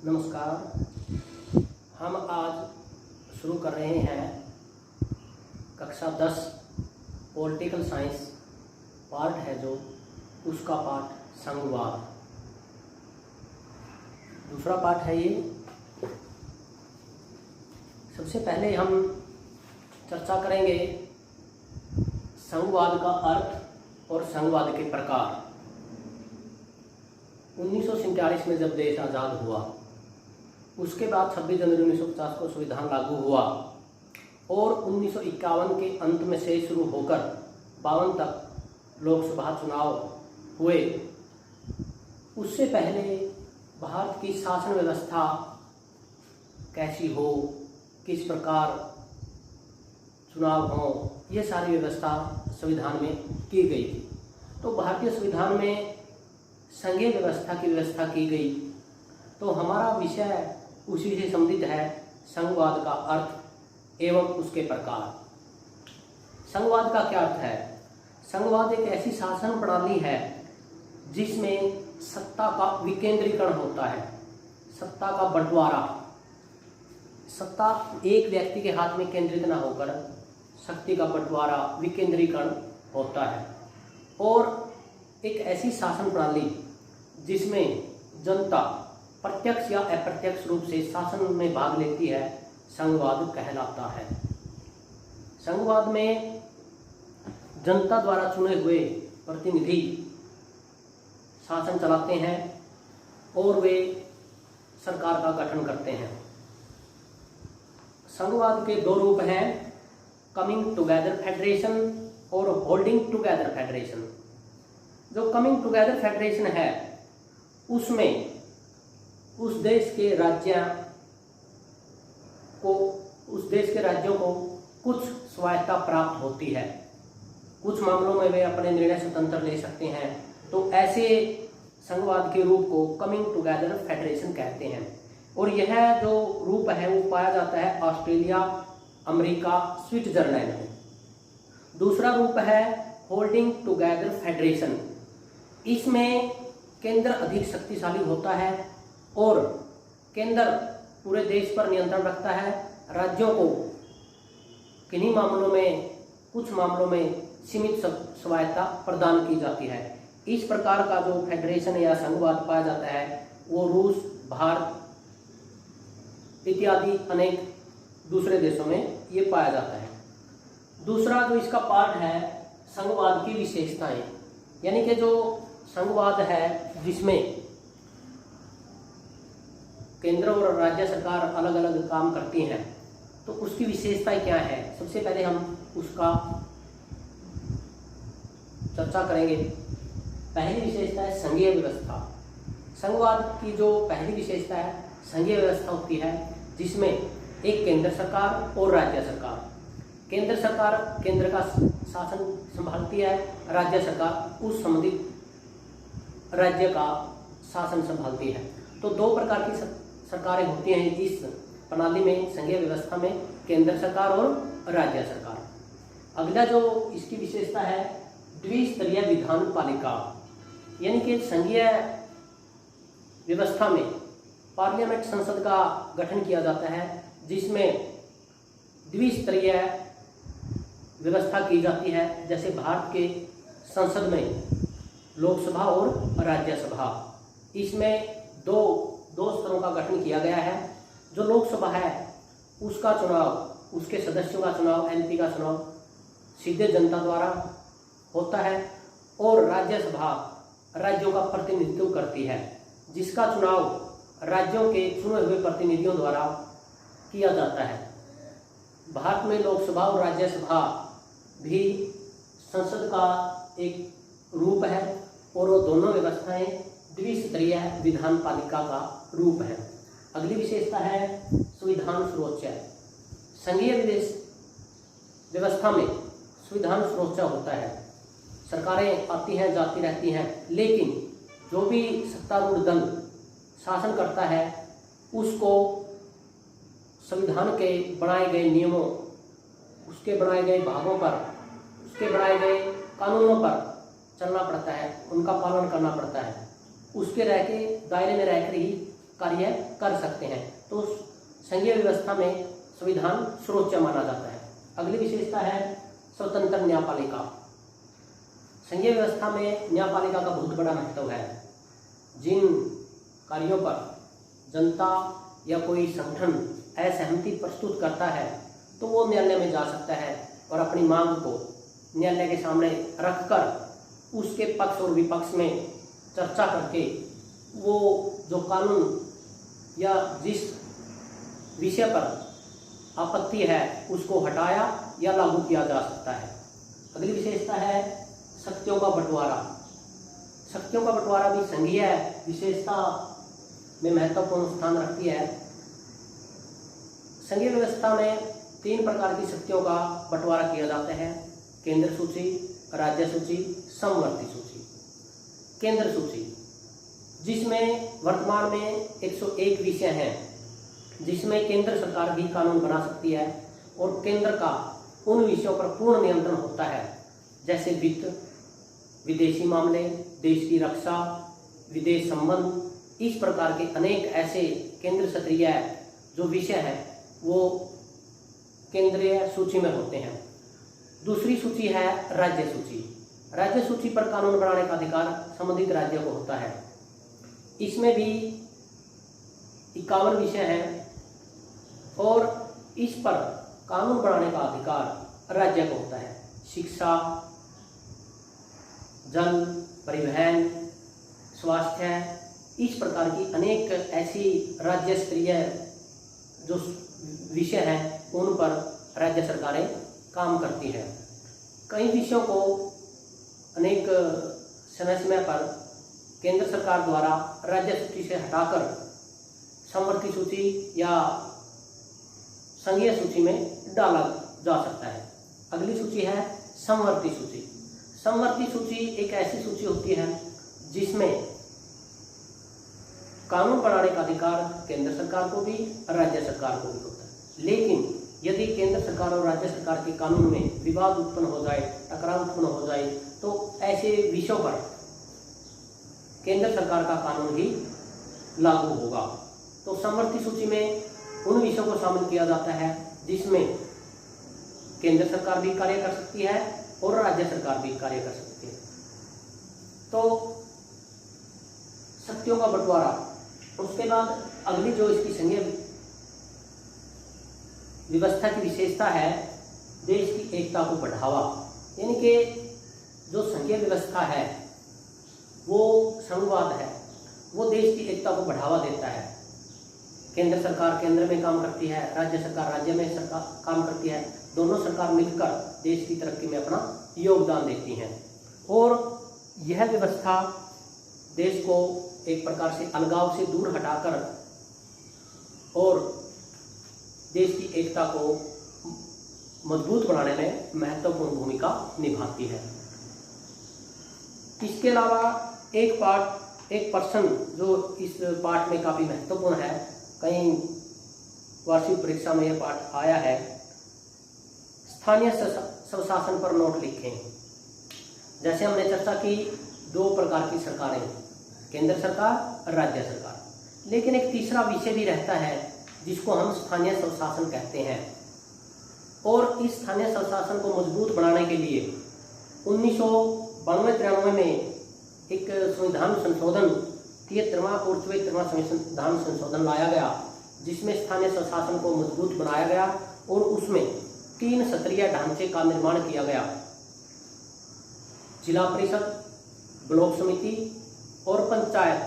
नमस्कार। हम आज शुरू कर रहे हैं कक्षा 10 पॉलिटिकल साइंस पार्ट है जो उसका पाठ संघवाद। दूसरा पाठ है ये। सबसे पहले हम चर्चा करेंगे संघवाद का अर्थ और संघवाद के प्रकार। 1947 में जब देश आज़ाद हुआ उसके बाद 26 जनवरी 1950 को संविधान लागू हुआ और 1951 के अंत में से शुरू होकर 52 तक लोकसभा चुनाव हुए। उससे पहले भारत की शासन व्यवस्था कैसी हो, किस प्रकार चुनाव हो, ये सारी व्यवस्था संविधान में की गई थी। तो भारतीय संविधान में संघीय व्यवस्था की व्यवस्था की गई। तो हमारा विषय उसी से संबंधित है, संघवाद का अर्थ एवं उसके प्रकार। संघवाद का क्या अर्थ है? संघवाद एक ऐसी शासन प्रणाली है जिसमें सत्ता का विकेंद्रीकरण होता है, सत्ता का बंटवारा। सत्ता एक व्यक्ति के हाथ में केंद्रित न होकर शक्ति का बंटवारा, विकेंद्रीकरण होता है। और एक ऐसी शासन प्रणाली जिसमें जनता प्रत्यक्ष या अप्रत्यक्ष रूप से शासन में भाग लेती है, संघवाद कहलाता है। संघवाद में जनता द्वारा चुने हुए प्रतिनिधि शासन चलाते हैं और वे सरकार का गठन करते हैं। संघवाद के दो रूप हैं, कमिंग टुगेदर फेडरेशन और होल्डिंग टुगेदर फेडरेशन। जो कमिंग टुगेदर फेडरेशन है उसमें उस देश के राज्यों को कुछ स्वायत्तता प्राप्त होती है, कुछ मामलों में वे अपने निर्णय स्वतंत्र ले सकते हैं। तो ऐसे संघवाद के रूप को कमिंग टुगेदर फेडरेशन कहते हैं। और यह जो रूप है वो पाया जाता है ऑस्ट्रेलिया, अमेरिका, स्विट्जरलैंड में। दूसरा रूप है होल्डिंग टुगेदर फेडरेशन। इसमें केंद्र अधिक शक्तिशाली होता है और केंद्र पूरे देश पर नियंत्रण रखता है। राज्यों को किन्हीं मामलों में, कुछ मामलों में सीमित स्वायत्तता प्रदान की जाती है। इस प्रकार का जो फेडरेशन या संघवाद पाया जाता है वो रूस, भारत इत्यादि अनेक दूसरे देशों में ये पाया जाता है। दूसरा जो इसका पार्ट है संघवाद की विशेषताएं, यानी कि जो संघवाद है जिसमें केंद्र और राज्य सरकार अलग अलग काम करती हैं, तो उसकी विशेषताएं क्या है। सबसे पहले हम उसका चर्चा करेंगे। पहली विशेषता है संघीय व्यवस्था। संघवाद की जो पहली विशेषता है संघीय व्यवस्था होती है जिसमें एक केंद्र सरकार और राज्य सरकार। केंद्र सरकार केंद्र का शासन संभालती है, राज्य सरकार उस संबंधित राज्य का शासन संभालती है। तो दो प्रकार की सरकारें होती हैं इस प्रणाली में, संघीय व्यवस्था में, केंद्र सरकार और राज्य सरकार। अगला जो इसकी विशेषता है द्विस्तरीय विधान पालिका, यानी कि संघीय व्यवस्था में पार्लियामेंट संसद का गठन किया जाता है जिसमें द्विस्तरीय व्यवस्था की जाती है। जैसे भारत के संसद में लोकसभा और राज्यसभा, इसमें दो स्तरों का गठन किया गया है। जो लोकसभा है उसका चुनाव, उसके सदस्यों का चुनाव, एमपी का चुनाव सीधे जनता द्वारा होता है और राज्यसभा राज्यों का प्रतिनिधित्व करती है जिसका चुनाव राज्यों के चुने हुए प्रतिनिधियों द्वारा किया जाता है। भारत में लोकसभा और राज्यसभा भी संसद का एक रूप है और वो दोनों व्यवस्थाएं द्विस्तरीय विधान पालिका का रूप है। अगली विशेषता है संविधान सर्वोच्च। संघीय व्यवस्था में संविधान सर्वोच्च होता है। सरकारें आती हैं जाती रहती हैं, लेकिन जो भी सत्तारूढ़ दल शासन करता है उसको संविधान के बनाए गए नियमों, उसके बनाए गए भागों पर, उसके बनाए गए कानूनों पर चलना पड़ता है, उनका पालन करना पड़ता है। उसके दायरे में रहकर ही कार्य कर सकते हैं। तो संघीय व्यवस्था में संविधान सर्वोच्च माना जाता है। अगली विशेषता है स्वतंत्र न्यायपालिका। संघीय व्यवस्था में न्यायपालिका का बहुत बड़ा महत्व है। जिन कार्यों पर जनता या कोई संगठन असहमति प्रस्तुत करता है तो वो न्यायालय में जा सकता है और अपनी मांग को न्यायालय के सामने रखकर उसके पक्ष और विपक्ष में चर्चा करके वो जो कानून या जिस विषय पर आपत्ति है उसको हटाया या लागू किया जा सकता है। अगली विशेषता है शक्तियों का बंटवारा। शक्तियों का बंटवारा भी संघीय विशेषता में महत्वपूर्ण स्थान रखती है। संघीय व्यवस्था में 3 प्रकार की शक्तियों का बंटवारा किया जाता है: केंद्र सूची, राज्य सूची, समवर्ती सूची। केंद्र सूची जिसमें वर्तमान में 101 विषय हैं, जिसमें केंद्र सरकार भी कानून बना सकती है और केंद्र का उन विषयों पर पूर्ण नियंत्रण होता है, जैसे वित्त, विदेशी मामले, देश की रक्षा, विदेश संबंध। इस प्रकार के अनेक ऐसे केंद्र स्तरीय जो विषय हैं वो केंद्रीय सूची में होते हैं। दूसरी सूची है राज्य सूची। राज्य सूची पर कानून बनाने का अधिकार संबंधित राज्य को होता है। इसमें भी 51 विषय हैं और इस पर कानून बनाने का अधिकार राज्य को होता है। शिक्षा, जल, परिवहन, स्वास्थ्य, इस प्रकार की अनेक ऐसी राज्य स्तरीय जो विषय हैं उन पर राज्य सरकारें काम करती है। कई विषयों को अनेक समय पर केंद्र सरकार द्वारा राज्य सूची से हटाकर समवर्ती सूची या संघीय सूची में डाला जा सकता है। अगली सूची है समवर्ती सूची। समवर्ती सूची एक ऐसी सूची होती है जिसमें कानून बनाने का अधिकार केंद्र सरकार को भी राज्य सरकार को भी होता है। लेकिन यदि केंद्र सरकार और राज्य सरकार के कानून में विवाद उत्पन्न हो जाए, टकराव उत्पन्न हो जाए, तो ऐसे विषयों पर केंद्र सरकार का कानून ही लागू होगा। तो समवर्ती सूची में उन विषयों को शामिल किया जाता है जिसमें केंद्र सरकार भी कार्य कर सकती है और राज्य सरकार भी कार्य कर सकती है। तो शक्तियों का बंटवारा। उसके बाद अगली जो इसकी संघीय व्यवस्था की विशेषता है देश की एकता को बढ़ावा। यानी कि जो संघीय व्यवस्था है वो संघवाद है, वो देश की एकता को बढ़ावा देता है। केंद्र सरकार केंद्र में काम करती है, राज्य सरकार राज्य में काम करती है। दोनों सरकार मिलकर देश की तरक्की में अपना योगदान देती हैं और यह व्यवस्था देश को एक प्रकार से अलगाव से दूर हटाकर और देश की एकता को मजबूत बनाने में महत्वपूर्ण भूमिका निभाती है। इसके अलावा एक पर्सन जो इस पाठ में काफ़ी महत्वपूर्ण है, कई वार्षिक परीक्षा में यह पाठ आया है, स्थानीय स्वशासन पर नोट लिखें। जैसे हमने चर्चा की 2 प्रकार की सरकारें, केंद्र सरकार, राज्य सरकार, लेकिन एक तीसरा विषय भी रहता है जिसको हम स्थानीय स्वशासन कहते हैं। और इस स्थानीय स्वशासन को मजबूत बनाने के लिए 1992-93 में एक संविधान संशोधन 73वां और 74वां संविधान संशोधन लाया गया, जिसमें स्थानीय स्वशासन को मजबूत बनाया गया और उसमें 3 स्तरीय ढांचे का निर्माण किया गया: जिला परिषद, ब्लॉक समिति और पंचायत।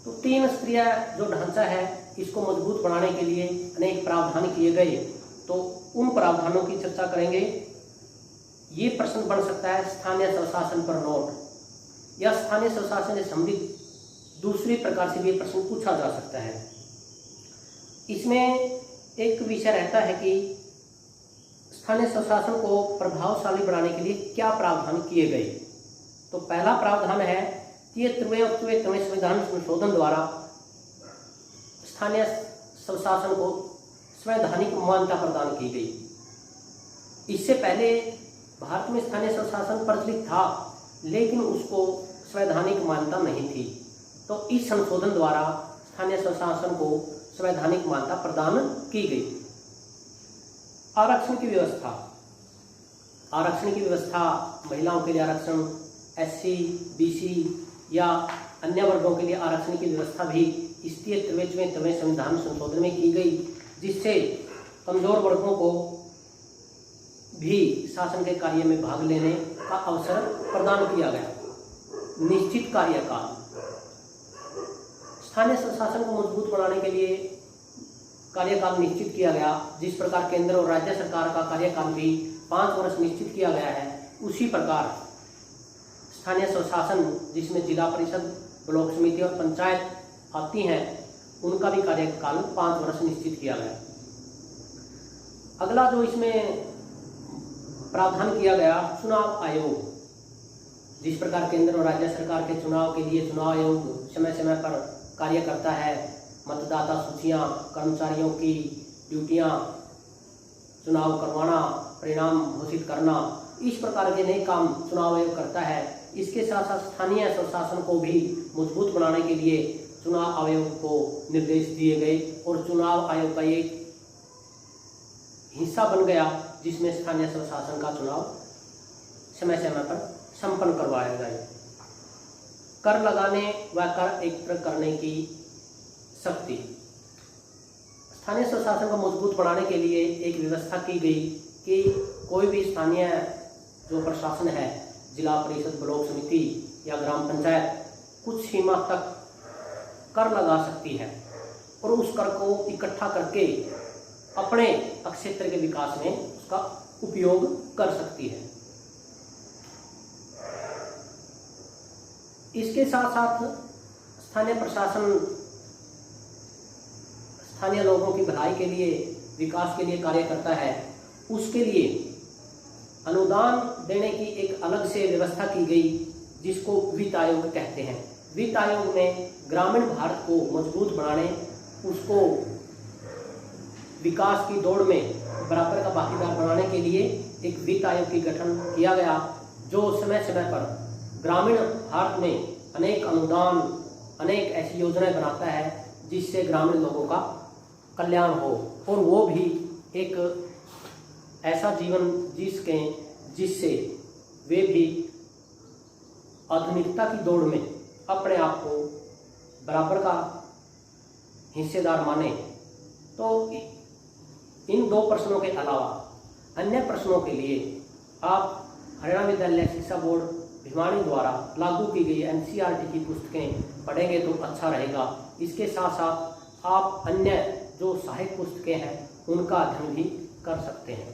तो 3 स्तरीय जो ढांचा है इसको मजबूत बनाने के लिए अनेक प्रावधान किए गए। तो उन प्रावधानों की चर्चा करेंगे। ये प्रश्न बन सकता है स्थानीय स्वशासन पर नोट या स्थानीय स्वशासन से संबंधित दूसरी प्रकार से भी ये प्रश्न पूछा जा सकता है। इसमें एक विषय रहता है कि स्थानीय स्वशासन को प्रभावशाली बनाने के लिए क्या प्रावधान किए गए। तो पहला प्रावधान है 73वें और 74वें संविधान संशोधन द्वारा स्थानीय स्वशासन को संवैधानिक मान्यता प्रदान की गई। इससे पहले भारत में स्थानीय स्वशासन प्रचलित था, लेकिन उसको संवैधानिक मान्यता नहीं थी। तो इस संशोधन द्वारा स्थानीय स्वशासन को संवैधानिक मान्यता प्रदान की गई। आरक्षण की व्यवस्था। आरक्षण की व्यवस्था महिलाओं के लिए आरक्षण, SC, BC या अन्य वर्गों के लिए आरक्षण की व्यवस्था भी इस 93वें संविधान संशोधन में की गई, जिससे कमजोर वर्गों को भी शासन के कार्य में भाग लेने का अवसर प्रदान किया गया। निश्चित कार्यकाल। स्थानीय स्वशासन को मजबूत बनाने के लिए कार्यकाल निश्चित किया गया। जिस प्रकार केंद्र और राज्य सरकार का कार्यकाल भी 5 वर्ष निश्चित किया गया है, उसी प्रकार स्थानीय स्वशासन जिसमें जिला परिषद, ब्लॉक समिति और पंचायत आती हैं, उनका भी कार्यकाल 5 वर्ष निश्चित किया गया। अगला जो इसमें प्रावधान किया गया, चुनाव आयोग। जिस प्रकार केंद्र और राज्य सरकार के चुनाव के लिए चुनाव आयोग समय समय पर कार्य करता है, मतदाता सूचियां, कर्मचारियों की ड्यूटियां, चुनाव करवाना, परिणाम घोषित करना, इस प्रकार के नए काम चुनाव आयोग करता है। इसके साथ साथ स्थानीय स्वशासन को भी मजबूत बनाने के लिए चुनाव आयोग को निर्देश दिए गए और चुनाव आयोग का एक हिस्सा बन गया, जिसमें स्थानीय स्वशासन का चुनाव समय समय पर संपन्न करवाया जाए। कर लगाने व कर एकत्र करने की शक्ति। स्थानीय स्वशासन को मजबूत बनाने के लिए एक व्यवस्था की गई कि कोई भी स्थानीय जो प्रशासन है, जिला परिषद, ब्लॉक समिति या ग्राम पंचायत, कुछ सीमा तक कर लगा सकती है और उस कर को इकट्ठा करके अपने क्षेत्र के विकास में उसका उपयोग कर सकती है। इसके साथ साथ स्थानीय प्रशासन स्थानीय लोगों की भलाई के लिए, विकास के लिए कार्य करता है। उसके लिए अनुदान देने की एक अलग से व्यवस्था की गई, जिसको वित्त आयोग कहते हैं। वित्त आयोग ने ग्रामीण भारत को मजबूत बनाने, उसको विकास की दौड़ में बराबर का भागीदार बनाने के लिए एक वित्त आयोग की गठन किया गया, जो समय समय पर ग्रामीण भारत में अनेक अनुदान, अनेक ऐसी योजनाएं बनाता है जिससे ग्रामीण लोगों का कल्याण हो और वो भी एक ऐसा जीवन जिससे वे भी आधुनिकता की दौड़ में अपने आप को बराबर का हिस्सेदार माने। तो इन 2 प्रश्नों के अलावा अन्य प्रश्नों के लिए आप हरियाणा विद्यालय शिक्षा बोर्ड भिवानी द्वारा लागू की गई NCERT की पुस्तकें पढ़ेंगे तो अच्छा रहेगा। इसके साथ साथ आप अन्य जो सहायक पुस्तकें हैं उनका अध्ययन भी कर सकते हैं।